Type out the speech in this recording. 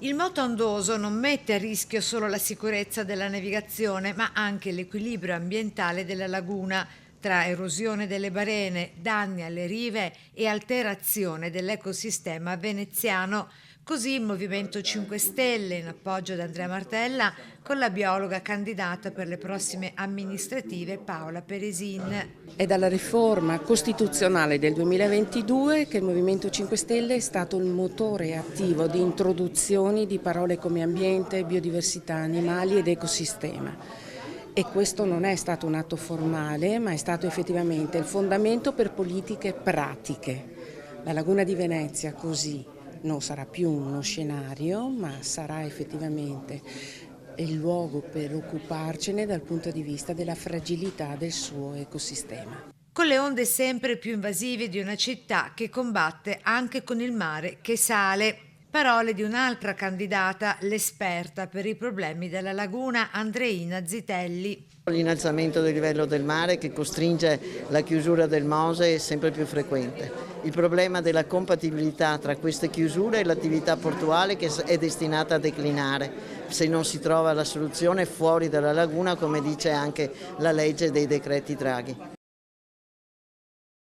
Il moto ondoso non mette a rischio solo la sicurezza della navigazione, ma anche l'equilibrio ambientale della laguna, tra erosione delle barene, danni alle rive e alterazione dell'ecosistema veneziano. Così il Movimento 5 Stelle, in appoggio ad Andrea Martella, con la biologa candidata per le prossime amministrative Paola Peresin. È dalla riforma costituzionale del 2022 che il Movimento 5 Stelle è stato il motore attivo di introduzioni di parole come ambiente, biodiversità, animali ed ecosistema. E questo non è stato un atto formale, ma è stato effettivamente il fondamento per politiche pratiche. La Laguna di Venezia così non sarà più uno scenario, ma sarà effettivamente il luogo per occuparcene dal punto di vista della fragilità del suo ecosistema. Con le onde sempre più invasive di una città che combatte anche con il mare che sale. Parole di un'altra candidata, l'esperta per i problemi della laguna, Andreina Zitelli. L'innalzamento del livello del mare che costringe la chiusura del Mose è sempre più frequente. Il problema della compatibilità tra queste chiusure e l'attività portuale che è destinata a declinare se non si trova la soluzione fuori dalla laguna, come dice anche la legge dei decreti Draghi.